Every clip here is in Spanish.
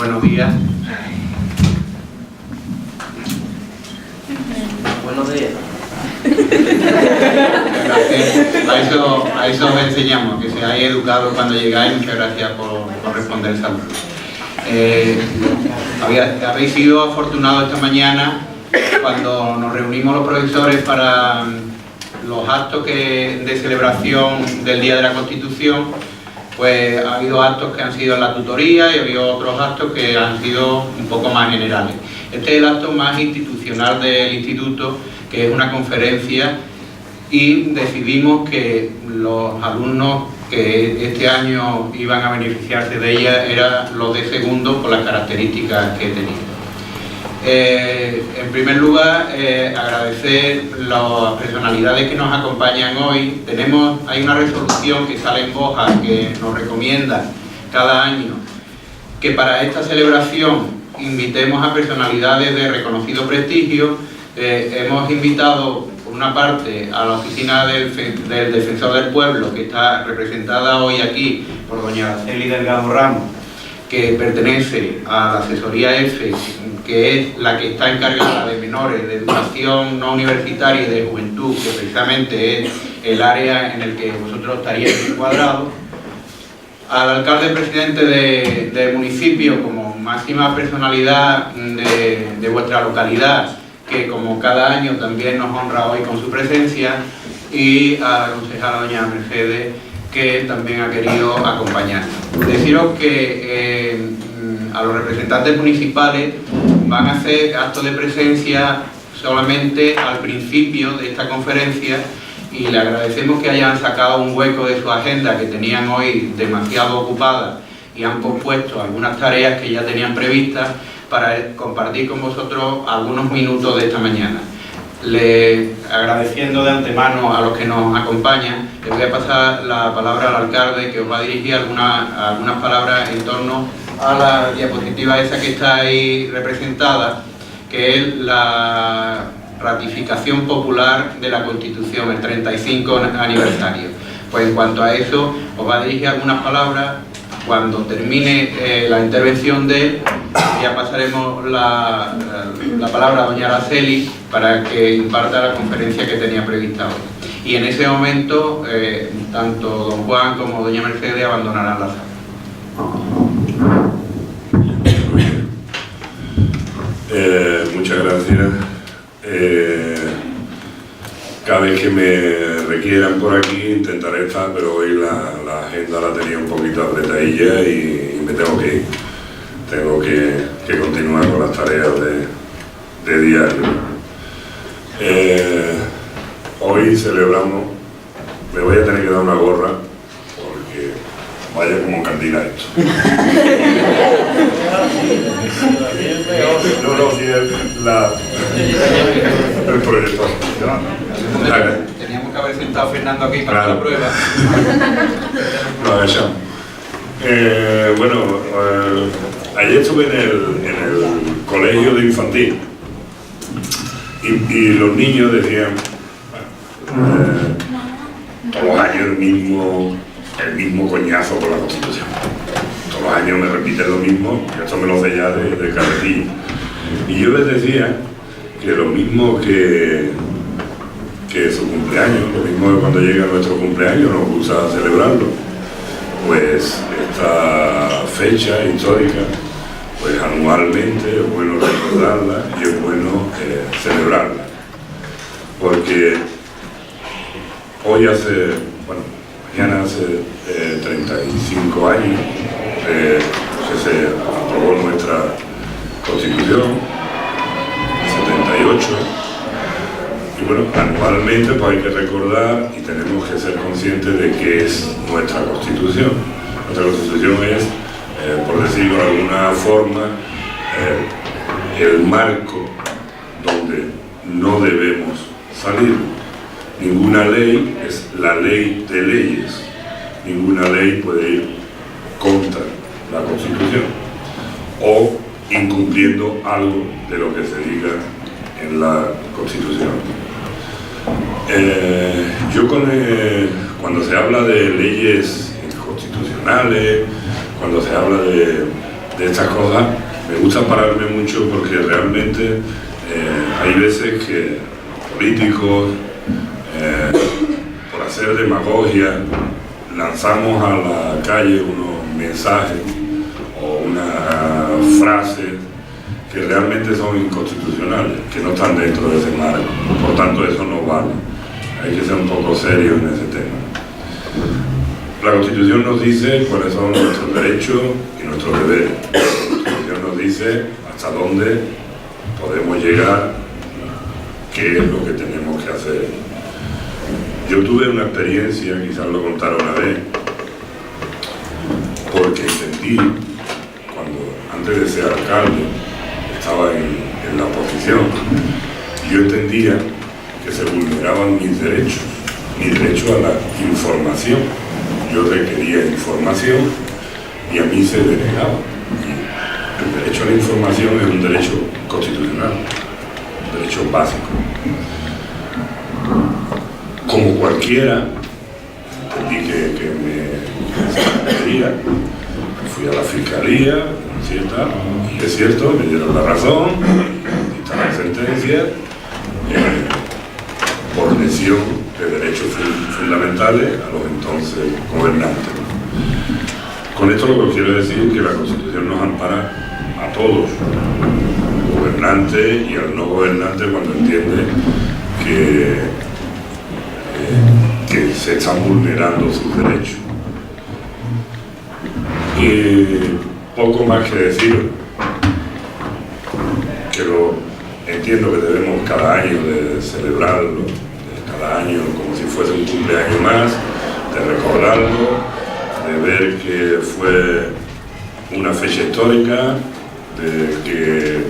Buenos días. Buenos días. A eso os enseñamos, que seáis educados cuando llegáis. Muchas gracias por responder el saludo. Habéis sido afortunados esta mañana cuando nos reunimos los profesores para los actos de celebración del Día de la Constitución. Pues ha habido actos que han sido en la tutoría y ha habido otros actos que han sido un poco más generales. Este es el acto más institucional del instituto, que es una conferencia, y decidimos que los alumnos que este año iban a beneficiarse de ella eran los de segundo por las características que tenían. En primer lugar, agradecer las personalidades que nos acompañan hoy. Hay una resolución que sale en Boja que nos recomienda cada año que para esta celebración invitemos a personalidades de reconocido prestigio. Hemos invitado, por una parte, a la oficina del Defensor del Pueblo, que está representada hoy aquí por doña Araceli Delgado Ramos, que pertenece a la asesoría F, que es la que está encargada de menores, de educación no universitaria y de juventud, que precisamente es el área en el que vosotros estaríais encuadrados. Al alcalde presidente del municipio, como máxima personalidad de vuestra localidad, que como cada año también nos honra hoy con su presencia, y a la concejala doña Mercedes, que también ha querido acompañarnos. Deciros que a los representantes municipales van a hacer actos de presencia solamente al principio de esta conferencia, y le agradecemos que hayan sacado un hueco de su agenda que tenían hoy demasiado ocupada y han pospuesto algunas tareas que ya tenían previstas para compartir con vosotros algunos minutos de esta mañana. Agradeciendo de antemano a los que nos acompañan, les voy a pasar la palabra al alcalde, que os va a dirigir algunas palabras en torno a la diapositiva esa que está ahí representada, que es la ratificación popular de la Constitución, el 35 aniversario. Pues en cuanto a eso, os va a dirigir algunas palabras. Cuando termine la intervención de él, ya pasaremos la palabra a doña Araceli para que imparta la conferencia que tenía prevista hoy. Y en ese momento, tanto don Juan como doña Mercedes abandonarán la sala. Muchas gracias. Cada vez que me requieran por aquí intentaré estar, pero hoy la agenda la tenía un poquito apretadilla y me tengo que ir. Tengo que continuar con las tareas de diario. Hoy celebramos, me voy a tener que dar una gorra porque vaya como candila esto. No, si es el proyecto. Teníamos que haber sentado a Fernando aquí para la prueba. Lo agachamos. Ayer estuve en el colegio de infantil y los niños decían todos los años el mismo coñazo por la Constitución. Todos los años me repiten lo mismo, y esto me lo sé ya de carretilla. Y yo les decía que lo mismo que su cumpleaños, lo mismo que cuando llega nuestro cumpleaños nos gusta celebrarlo, pues esta fecha histórica, pues anualmente es bueno recordarla y es bueno celebrarla, porque hoy mañana hace 35 años que se aprobó nuestra Constitución, 78. Y bueno, anualmente pues hay que recordar y tenemos que ser conscientes de qué es nuestra Constitución. Nuestra Constitución es, por decirlo de alguna forma, el marco donde no debemos salir. Ninguna ley es la ley de leyes. Ninguna ley puede ir contra la Constitución o incumpliendo algo de lo que se diga en la Constitución. Cuando se habla de leyes constitucionales, cuando se habla de de estas cosas, me gusta pararme mucho porque realmente hay veces que los políticos, por hacer demagogia, lanzamos a la calle unos mensajes o unas frases que realmente son inconstitucionales, que no están dentro de ese marco. Por tanto, eso no vale. Hay que ser un poco serio en ese tema. La Constitución nos dice cuáles son nuestros derechos y nuestros deberes. La Constitución nos dice hasta dónde podemos llegar, qué es lo que tenemos que hacer. Yo tuve una experiencia, quizás lo contaron una vez, porque entendí, antes de ser alcalde, estaba en la oposición, y yo entendía que se vulneraban mis derechos a la información. Yo requería información y a mí se denegaba. Y el derecho a la información es un derecho constitucional, un derecho básico. Como cualquiera, entendí que me quería, fui a la fiscalía, ¿cierto? Y es cierto, me dieron la razón, dictaron la sentencia, por lesión de derechos fundamentales a los entonces gobernantes. Con esto lo que quiero decir es que la Constitución nos ampara a todos, al gobernante y al no gobernante, cuando entiende que se están vulnerando sus derechos. Y poco más que decir, que entiendo que debemos cada año de celebrarlo, cada año como si fuese un cumpleaños más, de recordarlo, de ver que fue una fecha histórica, de que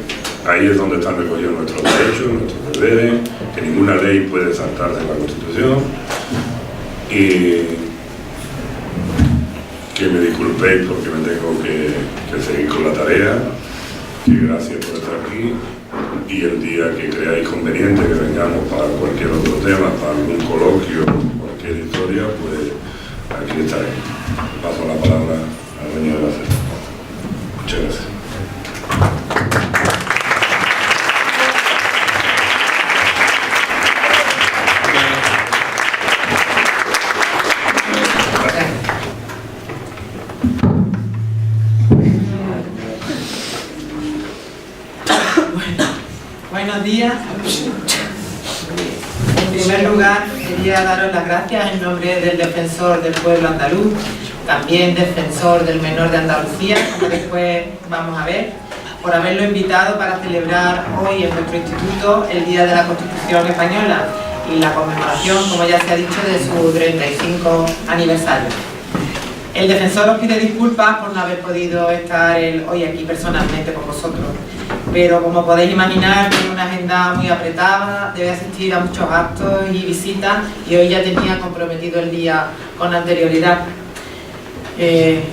ahí es donde están recogidos nuestros derechos, nuestros deberes, que ninguna ley puede saltarse de la Constitución, y que me disculpéis porque me tengo que seguir con la tarea, que gracias por estar aquí, y el día que creáis conveniente que vengamos para cualquier otro tema, para algún coloquio, cualquier historia, pues aquí estaré. Paso la palabra al dueño de la cena. Muchas gracias. Buenos días. En primer lugar, quería daros las gracias en nombre del Defensor del Pueblo Andaluz, también Defensor del Menor de Andalucía, como después vamos a ver, por haberlo invitado para celebrar hoy en nuestro instituto el Día de la Constitución Española y la conmemoración, como ya se ha dicho, de su 35 aniversario. El Defensor os pide disculpas por no haber podido estar hoy aquí personalmente con vosotros, pero como podéis imaginar, tiene una agenda muy apretada, debe asistir a muchos actos y visitas, y hoy ya tenía comprometido el día con anterioridad.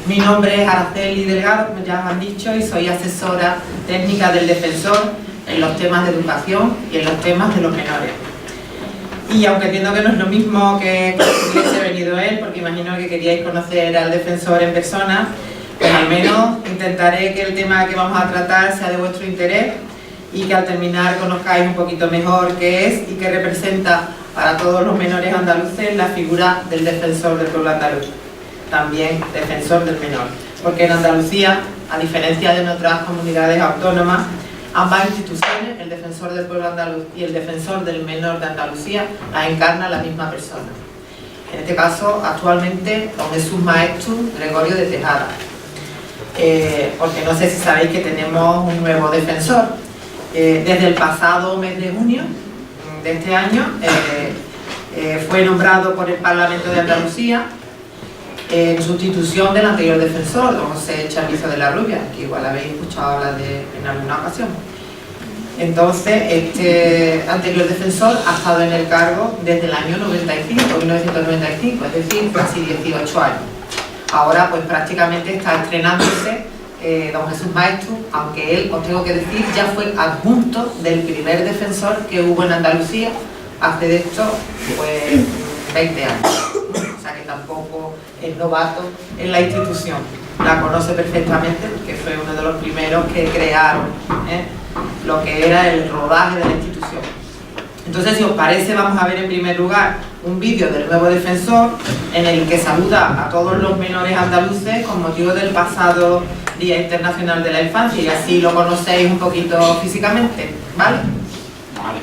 Mi nombre es Araceli Delgado, como ya han dicho, y soy asesora técnica del Defensor en los temas de educación y en los temas de los menores. Y aunque entiendo que no es lo mismo que si hubiese venido él, porque imagino que queríais conocer al Defensor en persona, pues al menos intentaré que el tema que vamos a tratar sea de vuestro interés y que al terminar conozcáis un poquito mejor qué es y qué representa para todos los menores andaluces la figura del Defensor del Pueblo Andaluz, también Defensor del Menor, porque en Andalucía, a diferencia de otras comunidades autónomas, ambas instituciones, el Defensor del Pueblo Andaluz y el Defensor del Menor de Andalucía, las encarna la misma persona. En este caso, actualmente, don Jesús Maeztu Gregorio de Tejada. Porque no sé si sabéis que tenemos un nuevo defensor. Desde el pasado mes de junio de este año fue nombrado por el Parlamento de Andalucía en sustitución del anterior defensor, don José Chavizo de la Rubia, que igual habéis escuchado hablar en alguna ocasión. Entonces, este anterior defensor ha estado en el cargo desde el año 1995, es decir, casi 18 años. Ahora pues prácticamente está estrenándose don Jesús Maeztu, aunque él, os tengo que decir, ya fue adjunto del primer defensor que hubo en Andalucía hace de esto pues 20 años. O sea que tampoco es novato en la institución. La conoce perfectamente porque fue uno de los primeros que crearon lo que era el rodaje de la institución. Entonces, si os parece, vamos a ver en primer lugar un vídeo del nuevo defensor en el que saluda a todos los menores andaluces con motivo del pasado Día Internacional de la Infancia, y así lo conocéis un poquito físicamente, ¿vale? Vale.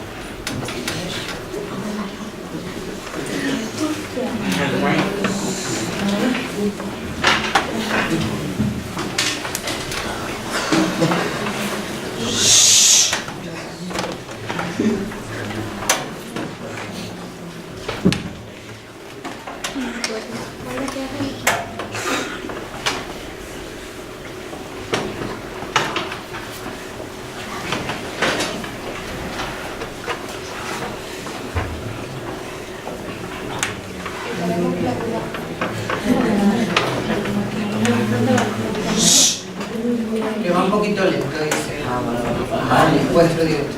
Que va un poquito lento, dice. Vale, vuestro directo.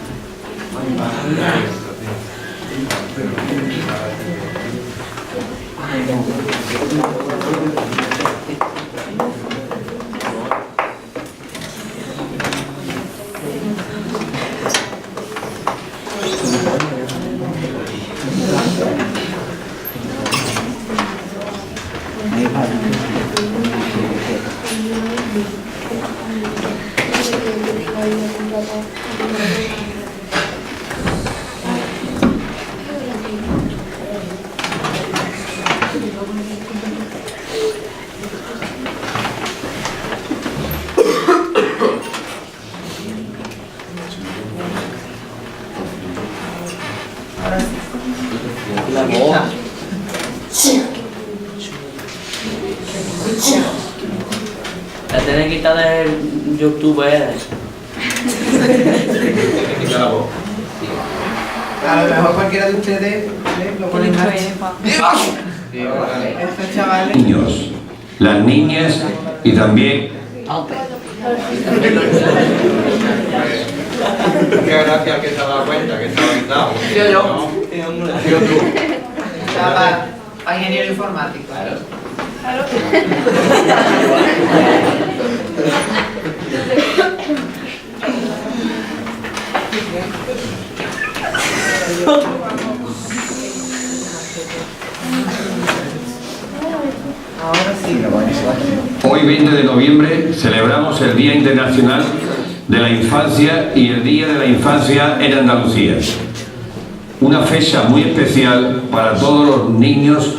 La tenés que quitar del YouTube. A lo mejor cualquiera de ustedes lo pone en marcha. Estos chavales. Niños, las niñas y también Qué gracia que se ha dado cuenta que estaba quitado. Yo. Estaba para ingeniero informático. Ahora sí. hoy 20 de noviembre celebramos el Día Internacional de la Infancia y el Día de la Infancia en Andalucía. Una fecha muy especial para todos los niños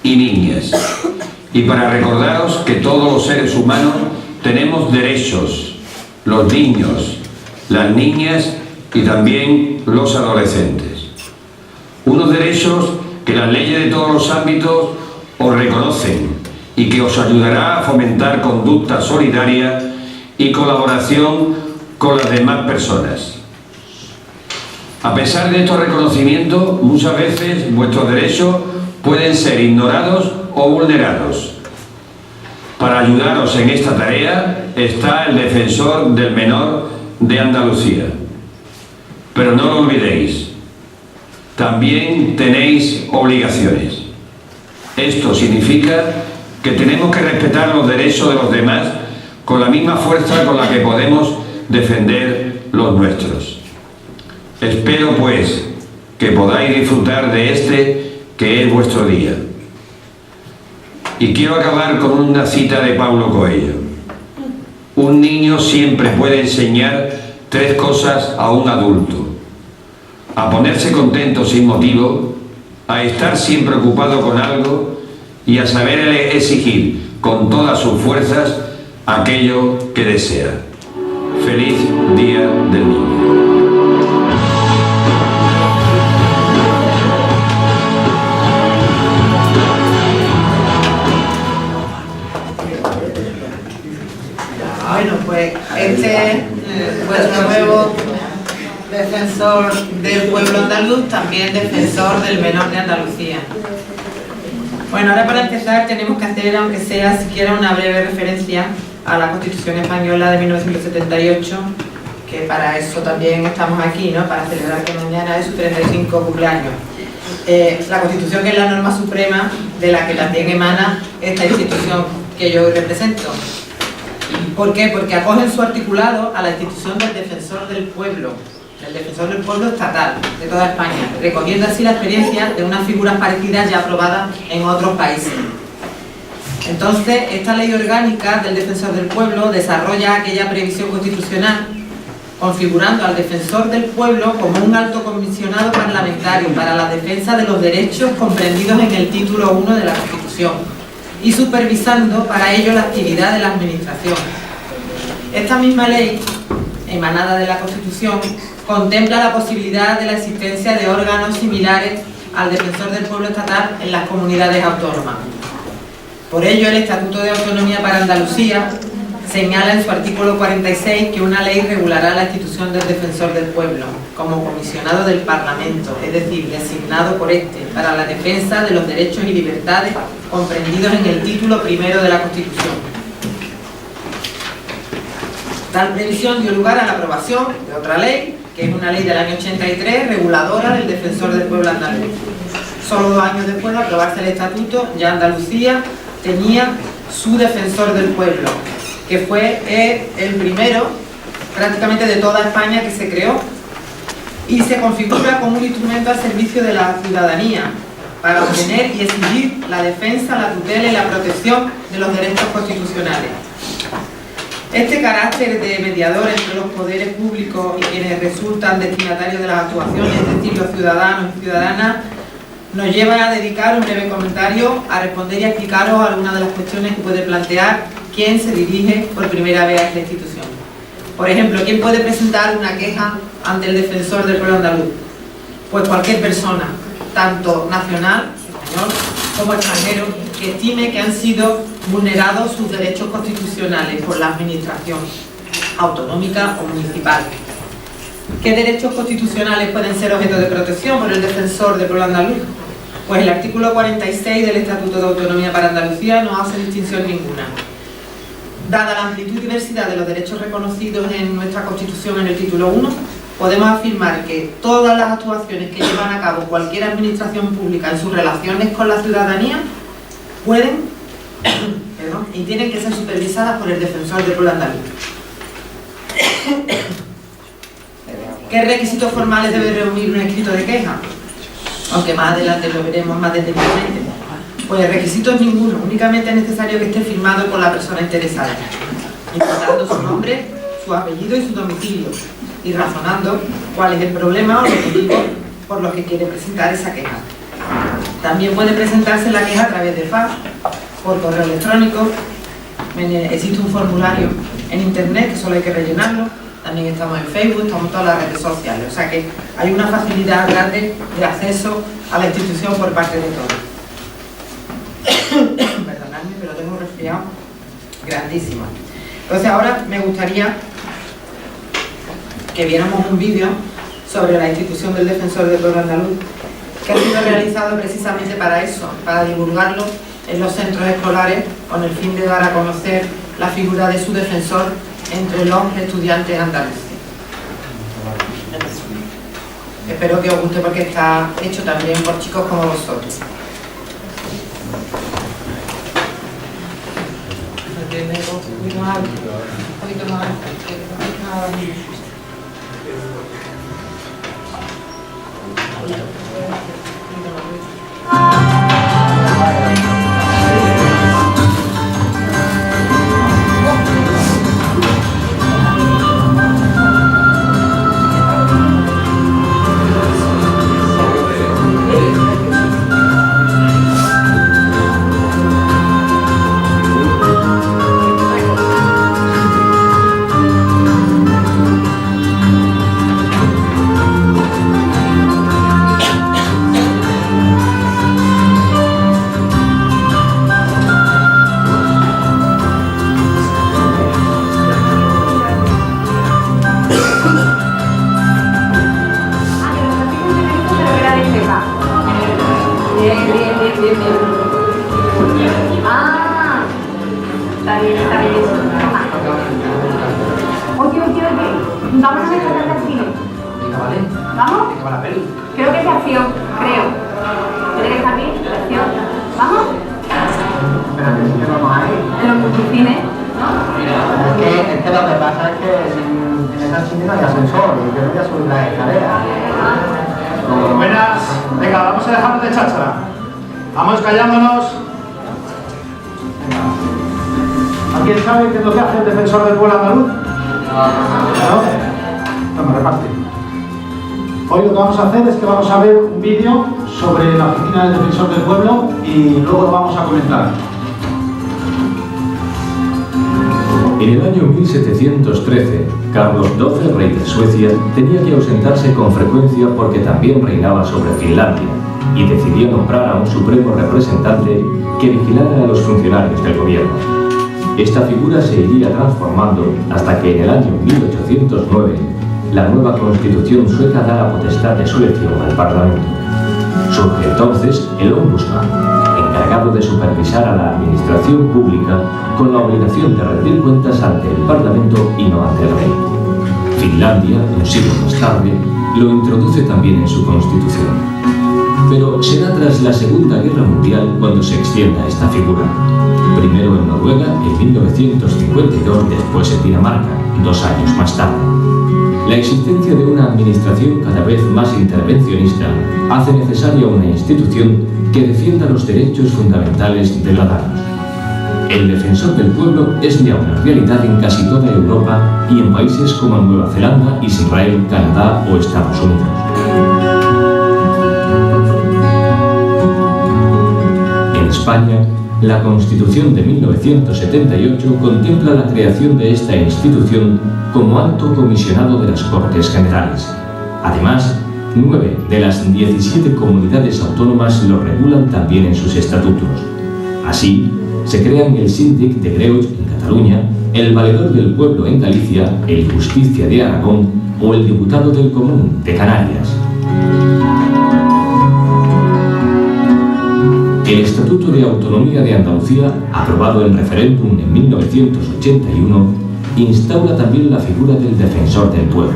y niñas. Y para recordaros que todos los seres humanos tenemos derechos, los niños, las niñas y también los adolescentes. Unos derechos que las leyes de todos los ámbitos os reconocen y que os ayudará a fomentar conducta solidaria y colaboración con las demás personas. A pesar de estos reconocimientos, muchas veces vuestros derechos pueden ser ignorados o vulnerados. Para ayudaros en esta tarea está el Defensor del Menor de Andalucía. Pero no lo olvidéis, también tenéis obligaciones. Esto significa que tenemos que respetar los derechos de los demás con la misma fuerza con la que podemos defender los nuestros. Espero, pues, que podáis disfrutar de este que es vuestro día. Y quiero acabar con una cita de Paulo Coelho. Un niño siempre puede enseñar 3 cosas a un adulto: a ponerse contento sin motivo, a estar siempre ocupado con algo y a saber exigir con todas sus fuerzas aquello que desea. Feliz Día del Niño. Bueno, pues este es vuestro nuevo defensor del pueblo andaluz, también defensor del menor de Andalucía. Bueno, ahora para empezar tenemos que hacer, aunque sea siquiera una breve referencia a la Constitución Española de 1978, que para eso también estamos aquí, ¿no? Para celebrar que mañana es su 35 cumpleaños. La Constitución, que es la norma suprema de la que también emana esta institución que yo hoy represento. ¿Por qué? Porque acoge en su articulado a la institución del Defensor del Pueblo, el Defensor del Pueblo estatal de toda España, recogiendo así la experiencia de unas figuras parecidas ya aprobadas en otros países. Entonces, esta ley orgánica del Defensor del Pueblo desarrolla aquella previsión constitucional, configurando al Defensor del Pueblo como un alto comisionado parlamentario para la defensa de los derechos comprendidos en el título 1 de la Constitución y supervisando para ello la actividad de la Administración. Esta misma ley, emanada de la Constitución, contempla la posibilidad de la existencia de órganos similares al Defensor del Pueblo estatal en las comunidades autónomas. Por ello, el Estatuto de Autonomía para Andalucía señala en su artículo 46 que una ley regulará la institución del Defensor del Pueblo como comisionado del Parlamento, es decir, designado por este para la defensa de los derechos y libertades comprendidos en el título primero de la Constitución. Tal previsión dio lugar a la aprobación de otra ley, que es una ley del año 83, reguladora del Defensor del Pueblo andaluz. Solo 2 años después de aprobarse el Estatuto, ya Andalucía tenía su Defensor del Pueblo, que fue el primero prácticamente de toda España que se creó y se configura como un instrumento al servicio de la ciudadanía para obtener y exigir la defensa, la tutela y la protección de los derechos constitucionales. Este carácter de mediador entre los poderes públicos y quienes resultan destinatarios de las actuaciones, es decir, los ciudadanos y ciudadanas, nos lleva a dedicar un breve comentario a responder y a explicaros algunas de las cuestiones que puede plantear quien se dirige por primera vez a esta institución. Por ejemplo, ¿quién puede presentar una queja ante el Defensor del Pueblo andaluz? Pues cualquier persona, tanto nacional, español, como extranjero, que estime que han sido vulnerados sus derechos constitucionales por la administración autonómica o municipal. ¿Qué derechos constitucionales pueden ser objeto de protección por el Defensor del Pueblo andaluz? Pues el artículo 46 del Estatuto de Autonomía para Andalucía no hace distinción ninguna. Dada la amplitud y diversidad de los derechos reconocidos en nuestra Constitución en el título 1, podemos afirmar que todas las actuaciones que llevan a cabo cualquier administración pública en sus relaciones con la ciudadanía pueden y tienen que ser supervisadas por el Defensor del Pueblo andaluz. ¿Qué requisitos formales debe reunir un escrito de queja? Aunque más adelante lo veremos más detenidamente. Pues requisitos ninguno, únicamente es necesario que esté firmado por la persona interesada, indicando su nombre, su apellido y su domicilio, y razonando cuál es el problema o los motivos por los que quiere presentar esa queja. También puede presentarse la queja a través de fax, por correo electrónico, existe un formulario en internet que solo hay que rellenarlo, también estamos en Facebook, estamos en todas las redes sociales, o sea que hay una facilidad grande de acceso a la institución por parte de todos. Perdonadme, pero tengo un resfriado grandísimo. Entonces ahora me gustaría que viéramos un vídeo sobre la institución del Defensor del Pueblo andaluz, que ha sido realizado precisamente para eso, para divulgarlo en los centros escolares con el fin de dar a conocer la figura de su defensor entre los estudiantes andaluces. Espero que os guste porque está hecho también por chicos como vosotros. ¿Vamos? ¿De qué va la peli? Creo que es de acción, creo. ¿Tiene que estar bien? ¿Presión? ¿Vamos? Pero que vamos a ir. En los multicines. Es que lo que pasa es que en esa cine no hay ascensor y yo no voy a subir las escaleras. Buenas, venga, vamos a dejarnos de cháchara. Vamos callándonos. ¿Alguien sabe qué es lo que hace el defensor del pueblo andaluz? No me reparte. Hoy lo que vamos a hacer es que vamos a ver un vídeo sobre la oficina del defensor del pueblo y luego lo vamos a comentar. En el año 1713, Carlos XII, rey de Suecia, tenía que ausentarse con frecuencia porque también reinaba sobre Finlandia y decidió nombrar a un supremo representante que vigilara a los funcionarios del gobierno. Esta figura se iría transformando hasta que en el año 1809 la nueva constitución sueca da la potestad de su elección al Parlamento. Surge entonces el Ombudsman, encargado de supervisar a la administración pública con la obligación de rendir cuentas ante el Parlamento y no ante el rey. Finlandia, un siglo más tarde, lo introduce también en su constitución. Pero será tras la Segunda Guerra Mundial cuando se extienda esta figura. Primero en Noruega en 1952, después en Dinamarca, 2 años más tarde. La existencia de una administración cada vez más intervencionista hace necesaria una institución que defienda los derechos fundamentales de los ciudadanos. El defensor del pueblo es ya una realidad en casi toda Europa y en países como Nueva Zelanda, Israel, Canadá o Estados Unidos. En España, la Constitución de 1978 contempla la creación de esta institución como Alto Comisionado de las Cortes Generales. Además, 9 de las 17 comunidades autónomas lo regulan también en sus estatutos. Así, se crean el Síndic de Greuge en Cataluña, el Valedor del Pueblo en Galicia, el Justicia de Aragón o el Diputado del Común de Canarias. El Estatuto de Autonomía de Andalucía, aprobado en referéndum en 1981, instaura también la figura del Defensor del Pueblo.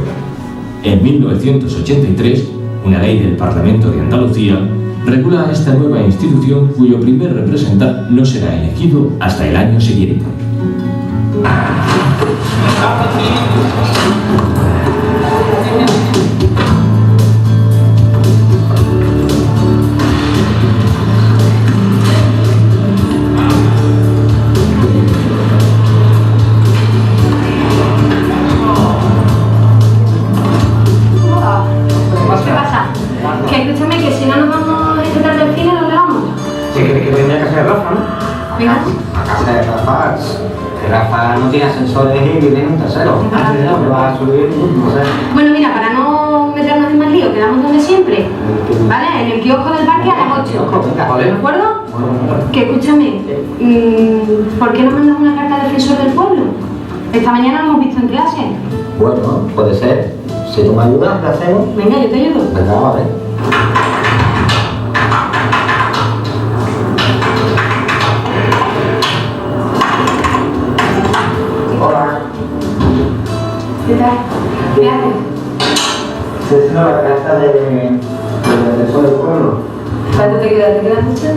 En 1983, una ley del Parlamento de Andalucía regula a esta nueva institución cuyo primer representante no será elegido hasta el año siguiente. ¿Qué pasa? Que escúchame que si no nos vamos a disfrutar del cine, ¿dónde vamos? Sí, que tendría que ser Rafa, ¿no? Venga. A casa de Rafa. Que Rafa no tiene ascensores y vive en un tercero. Me va a subir, no sé. Bueno, mira, para no meternos en más lío, quedamos donde siempre. ¿Vale? En el kiosco del parque a las 8. ¿De acuerdo? Que escúchame, ¿por qué no mandas una carta al defensor del pueblo? Esta mañana lo hemos visto en clase. Bueno, puede ser. Si tú me ayudas, ¿qué hacemos? Venga, yo te ayudo. Venga, vale. Hola. ¿Qué tal? ¿Qué haces? Estoy haciendo la carta del defensor del pueblo. ¿Cuánto te queda? ¿Te queda mucho?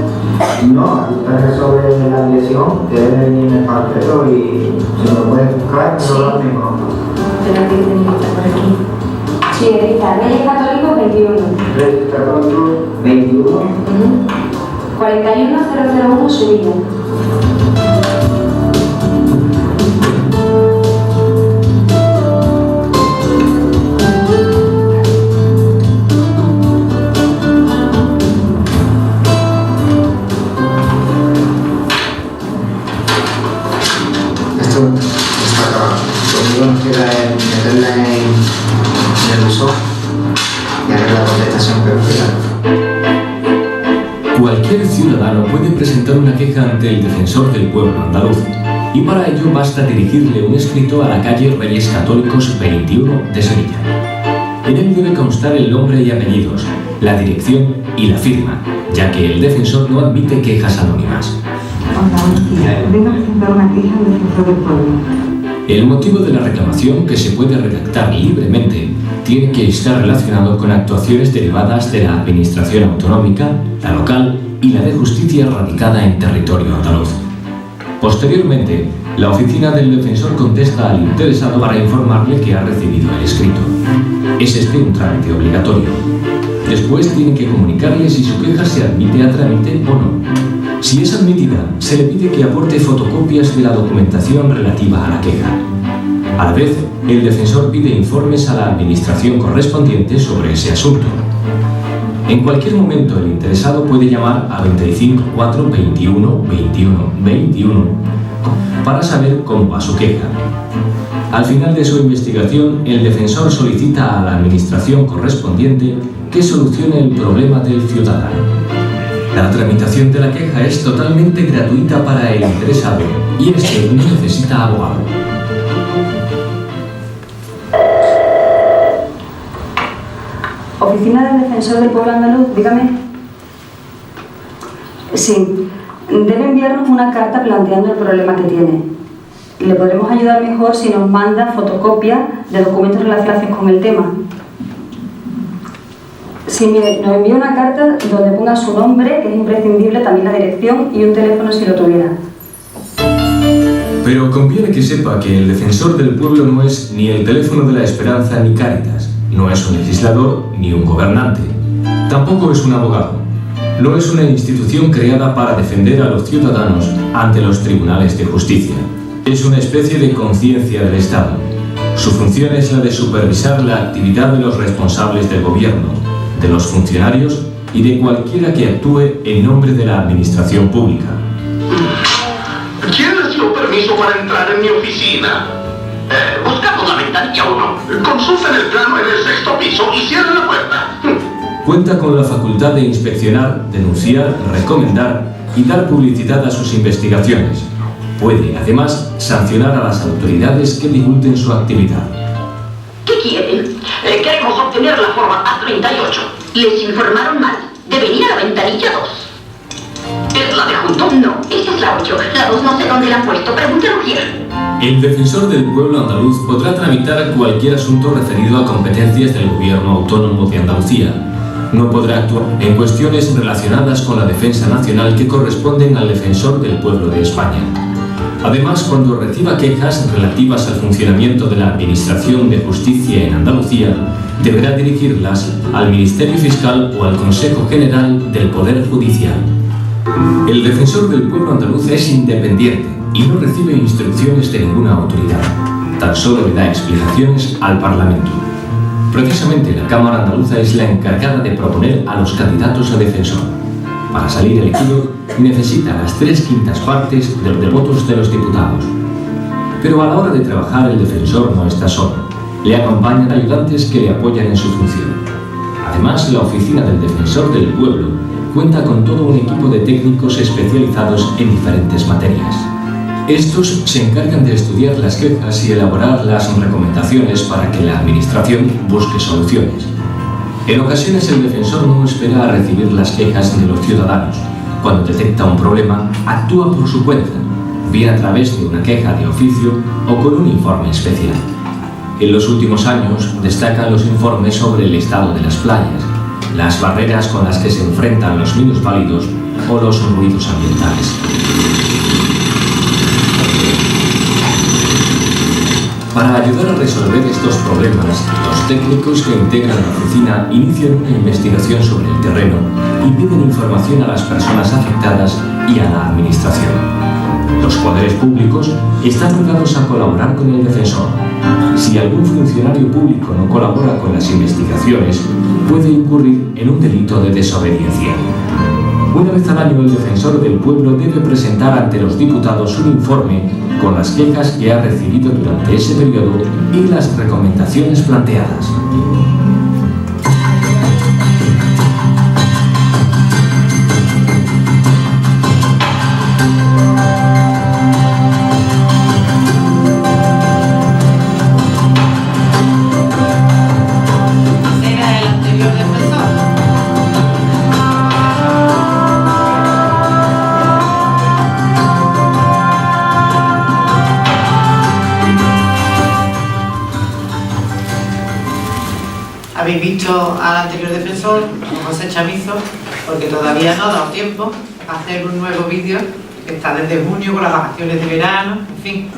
No, aquí está sobre la dirección, que debe venir en el panfleto y si me lo puedes buscar, no lo mismo. Espérate que tengo que estar por aquí. Sí, ahí está. Reyes Católicos 21. Reyes Católicos 21. 41001 Sevilla. Esto está acabado. Lo único que queda es meterla en el uso y hacer la contestación perfecta. Cualquier ciudadano puede presentar una queja ante el defensor del pueblo andaluz y para ello basta dirigirle un escrito a la calle Reyes Católicos 21 de Sevilla. En él debe constar el nombre y apellidos, la dirección y la firma, ya que el defensor no admite quejas anónimas. Hola, buenos días. Vengo a presentar una queja al defensor del pueblo. El motivo de la reclamación, que se puede redactar libremente, tiene que estar relacionado con actuaciones derivadas de la administración autonómica, la local y la de justicia radicada en territorio andaluz. Posteriormente, la oficina del defensor contesta al interesado para informarle que ha recibido el escrito. Es este un trámite obligatorio. Después tiene que comunicarle si su queja se admite a trámite o no. Si es admitida, se le pide que aporte fotocopias de la documentación relativa a la queja. A la vez, el defensor pide informes a la administración correspondiente sobre ese asunto. En cualquier momento el interesado puede llamar a 25 4 21 21 21 para saber cómo va su queja. Al final de su investigación, el defensor solicita a la administración correspondiente que solucione el problema del ciudadano. La tramitación de la queja es totalmente gratuita para el interesado y este no necesita abogado. Oficina del Defensor del Pueblo Andaluz, dígame. Sí, debe enviarnos una carta planteando el problema que tiene. Le podremos ayudar mejor si nos manda fotocopia de documentos relacionados con el tema. Sí, mire, nos envía una carta donde ponga su nombre, que es imprescindible, también la dirección y un teléfono si lo tuviera. Pero conviene que sepa que el Defensor del Pueblo no es ni el Teléfono de la Esperanza ni Cáritas, no es un legislador ni un gobernante, tampoco es un abogado, no es una institución creada para defender a los ciudadanos ante los tribunales de justicia. Es una especie de conciencia del Estado. Su función es la de supervisar la actividad de los responsables del gobierno, de los funcionarios y de cualquiera que actúe en nombre de la administración pública. ¿Quién les dio permiso para entrar en mi oficina? Buscamos la ventanilla 1. Consulten el plano en el 6º piso y cierren la puerta. Cuenta con la facultad de inspeccionar, denunciar, recomendar y dar publicidad a sus investigaciones. Puede, además, sancionar a las autoridades que divulguen su actividad. ¿Qué quieren? Queremos obtener la forma A38. Les informaron mal. Deben ir a la ventanilla 2. ¿Es la de junto? No, esa es la 8. La 2 no sé dónde la han puesto. Pregúntelo bien. El Defensor del Pueblo andaluz podrá tramitar cualquier asunto referido a competencias del Gobierno Autónomo de Andalucía. No podrá actuar en cuestiones relacionadas con la defensa nacional que corresponden al Defensor del Pueblo de España. Además, cuando reciba quejas relativas al funcionamiento de la Administración de Justicia en Andalucía, deberá dirigirlas al Ministerio Fiscal o al Consejo General del Poder Judicial. El Defensor del Pueblo andaluz es independiente y no recibe instrucciones de ninguna autoridad. Tan solo le da explicaciones al Parlamento. Precisamente la Cámara Andaluza es la encargada de proponer a los candidatos a defensor. Para salir elegido, necesita las 3/5 partes de los votos de los diputados. Pero a la hora de trabajar, el defensor no está solo. Le acompañan ayudantes que le apoyan en su función. Además, la oficina del Defensor del Pueblo cuenta con todo un equipo de técnicos especializados en diferentes materias. Estos se encargan de estudiar las quejas y elaborar las recomendaciones para que la Administración busque soluciones. En ocasiones el defensor no espera a recibir las quejas de los ciudadanos. Cuando detecta un problema, actúa por su cuenta, bien a través de una queja de oficio o con un informe especial. En los últimos años destacan los informes sobre el estado de las playas, las barreras con las que se enfrentan los minusválidos o los ruidos ambientales. Para ayudar a resolver estos problemas, los técnicos que integran la oficina inician una investigación sobre el terreno y piden información a las personas afectadas y a la Administración. Los poderes públicos están obligados a colaborar con el defensor. Si algún funcionario público no colabora con las investigaciones, puede incurrir en un delito de desobediencia. Una vez al año, el Defensor del Pueblo debe presentar ante los diputados un informe con las quejas que ha recibido durante ese periodo y las recomendaciones planteadas. habéis visto al anterior defensor, José Chamizo, porque todavía no ha dado tiempo a hacer un nuevo vídeo, que está desde junio con las vacaciones de verano, en fin,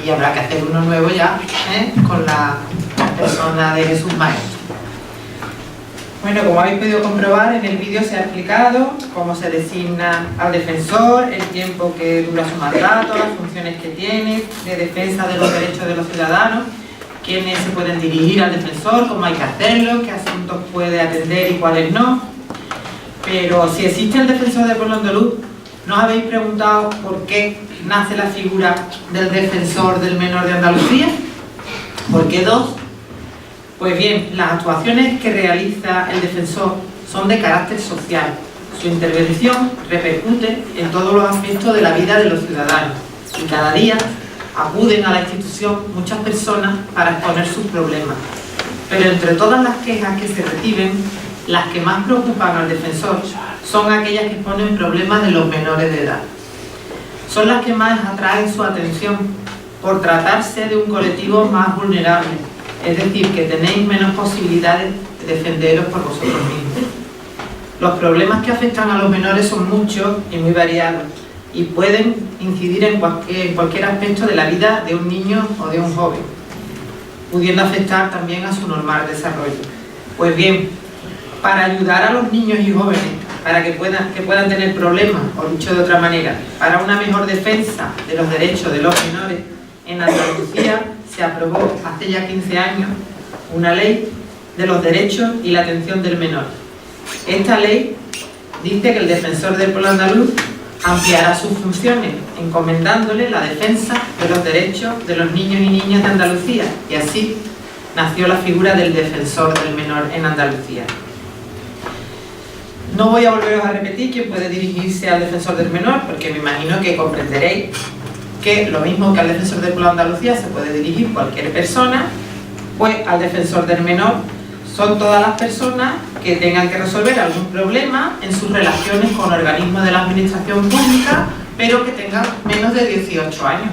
y habrá que hacer uno nuevo ya, con la persona de Jesús Maestro. Bueno, como habéis podido comprobar, en el vídeo se ha explicado cómo se designa al defensor, el tiempo que dura su mandato, las funciones que tiene, de defensa de los derechos de los ciudadanos, quiénes se pueden dirigir al defensor, cómo hay que hacerlo, qué asuntos puede atender y cuáles no. Pero si existe el defensor del pueblo andaluz, ¿no os habéis preguntado por qué nace la figura del defensor del menor de Andalucía? ¿Por qué dos? Pues bien, las actuaciones que realiza el defensor son de carácter social. Su intervención repercute en todos los aspectos de la vida de los ciudadanos y cada día acuden a la institución muchas personas para exponer sus problemas. Pero entre todas las quejas que se reciben, las que más preocupan al defensor son aquellas que exponen problemas de los menores de edad. Son las que más atraen su atención por tratarse de un colectivo más vulnerable, es decir, que tenéis menos posibilidades de defenderos por vosotros mismos. Los problemas que afectan a los menores son muchos y muy variados y pueden incidir en cualquier aspecto de la vida de un niño o de un joven, pudiendo afectar también a su normal desarrollo. Pues bien, para ayudar a los niños y jóvenes, para que puedan tener problemas, o dicho de otra manera, para una mejor defensa de los derechos de los menores, en Andalucía se aprobó hace ya 15 años una ley de los derechos y la atención del menor. Esta ley dice que el defensor del pueblo andaluz ampliará sus funciones, encomendándole la defensa de los derechos de los niños y niñas de Andalucía, y así nació la figura del defensor del menor en Andalucía. No voy a volveros a repetir quién puede dirigirse al defensor del menor, porque me imagino que comprenderéis que lo mismo que al defensor del pueblo de Andalucía se puede dirigir cualquier persona, pues al defensor del menor son todas las personas que tengan que resolver algún problema en sus relaciones con organismos de la administración pública, pero que tengan menos de 18 años.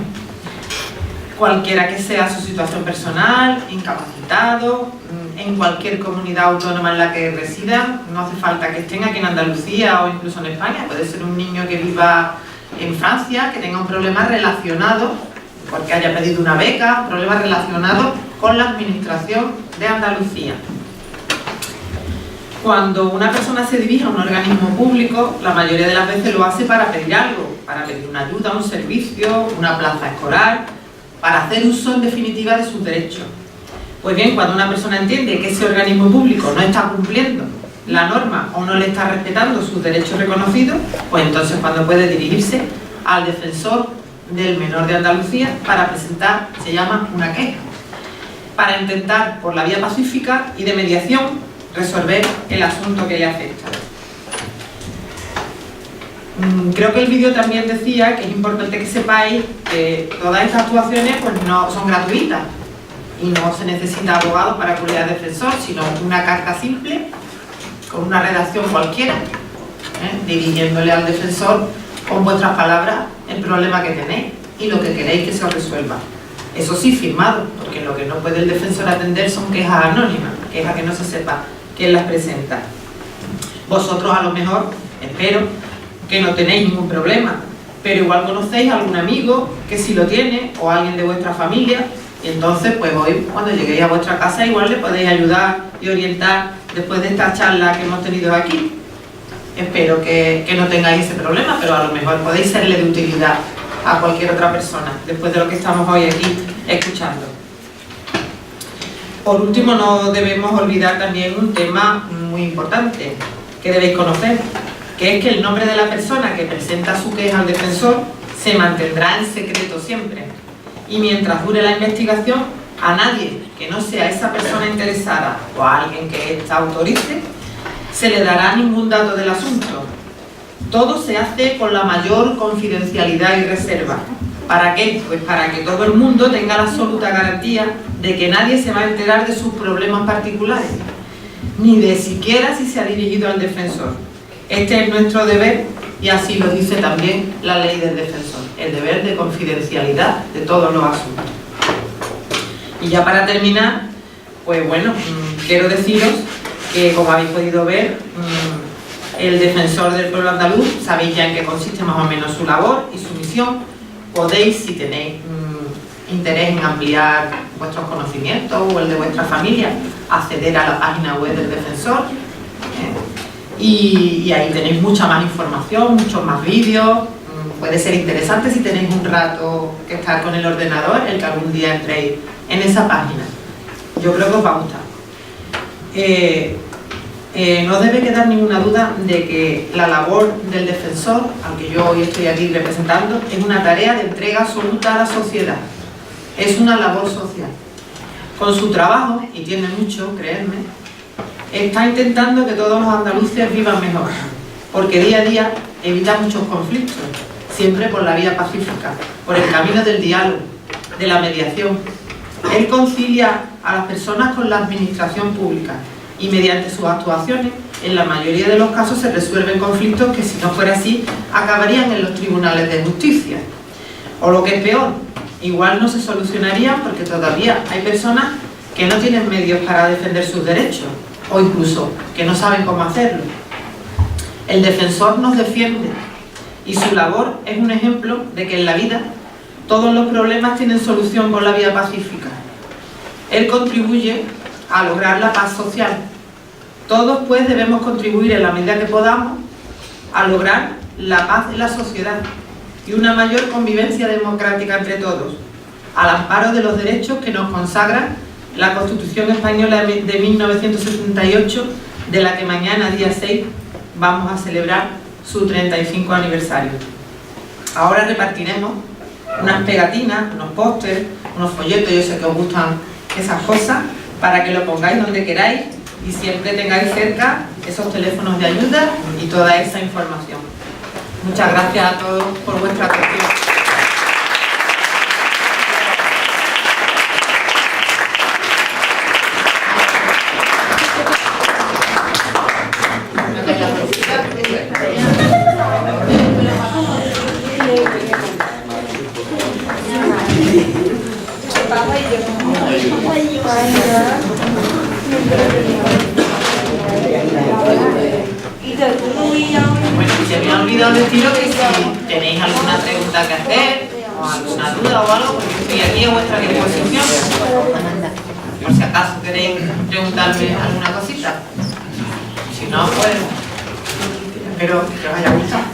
Cualquiera que sea su situación personal, incapacitado, en cualquier comunidad autónoma en la que residan, no hace falta que estén aquí en Andalucía o incluso en España, puede ser un niño que viva en Francia, que tenga un problema relacionado, porque haya pedido una beca, un problema relacionado con la administración de Andalucía. Cuando una persona se dirige a un organismo público, la mayoría de las veces lo hace para pedir algo, para pedir una ayuda, un servicio, una plaza escolar, para hacer uso en definitiva de sus derechos. Pues bien, cuando una persona entiende que ese organismo público no está cumpliendo la norma o no le está respetando sus derechos reconocidos, pues entonces cuando puede dirigirse al defensor del menor de Andalucía para presentar, se llama una queja, para intentar por la vía pacífica y de mediación resolver el asunto que le afecta. Creo que el vídeo también decía que es importante que sepáis que todas estas actuaciones pues no son gratuitas y no se necesita abogado para acudir al defensor, sino una carta simple con una redacción cualquiera, dirigiéndole al defensor con vuestras palabras el problema que tenéis y lo que queréis que se os resuelva. Eso sí, firmado, porque lo que no puede el defensor atender son quejas anónimas, quejas que no se sepa quién las presenta. Vosotros a lo mejor, espero, que no tenéis ningún problema, pero igual conocéis a algún amigo que sí lo tiene, o alguien de vuestra familia, y entonces pues hoy cuando lleguéis a vuestra casa igual le podéis ayudar y orientar después de esta charla que hemos tenido aquí. Espero que no tengáis ese problema, pero a lo mejor podéis serle de utilidad a cualquier otra persona después de lo que estamos hoy aquí escuchando. Por último, no debemos olvidar también un tema muy importante que debéis conocer, que es que el nombre de la persona que presenta su queja al defensor se mantendrá en secreto siempre. Y mientras dure la investigación, a nadie que no sea esa persona interesada o a alguien que ésta autorice, se le dará ningún dato del asunto. Todo se hace con la mayor confidencialidad y reserva. ¿Para qué? Pues para que todo el mundo tenga la absoluta garantía de que nadie se va a enterar de sus problemas particulares, ni de siquiera si se ha dirigido al defensor. Este es nuestro deber y así lo dice también la ley del defensor, el deber de confidencialidad de todos los asuntos. Y ya para terminar, pues bueno, quiero deciros que, como habéis podido ver, el defensor del pueblo andaluz, sabéis ya en qué consiste más o menos su labor y su misión. Podéis, si tenéis interés en ampliar vuestros conocimientos o el de vuestra familia, acceder a la página web del defensor, y ahí tenéis mucha más información, muchos más vídeos. Puede ser interesante si tenéis un rato que estar con el ordenador, el que algún día entréis en esa página. Yo creo que os va a gustar. No debe quedar ninguna duda de que la labor del defensor, aunque yo hoy estoy aquí representando, es una tarea de entrega absoluta a la sociedad. Es una labor social. Con su trabajo, y tiene mucho, creedme, está intentando que todos los andaluces vivan mejor, porque día a día evita muchos conflictos, siempre por la vía pacífica, por el camino del diálogo, de la mediación. Él concilia a las personas con la administración pública y mediante sus actuaciones, en la mayoría de los casos se resuelven conflictos que, si no fuera así, acabarían en los tribunales de justicia. O lo que es peor, igual no se solucionarían porque todavía hay personas que no tienen medios para defender sus derechos, o incluso que no saben cómo hacerlo. El defensor nos defiende y su labor es un ejemplo de que en la vida todos los problemas tienen solución por la vía pacífica. Él contribuye a lograr la paz social. Todos, pues, debemos contribuir en la medida que podamos a lograr la paz en la sociedad y una mayor convivencia democrática entre todos, al amparo de los derechos que nos consagra la Constitución Española de 1978, de la que mañana, día 6, vamos a celebrar su 35 aniversario. Ahora repartiremos unas pegatinas, unos pósters, unos folletos, yo sé que os gustan esas cosas, para que lo pongáis donde queráis y siempre tengáis cerca esos teléfonos de ayuda y toda esa información. Muchas gracias a todos por vuestra atención. Bueno, se me ha olvidado deciros que si tenéis alguna pregunta que hacer o alguna duda o algo, porque estoy aquí a vuestra disposición. Por si acaso queréis preguntarme alguna cosita. Si no, pues espero que os haya gustado.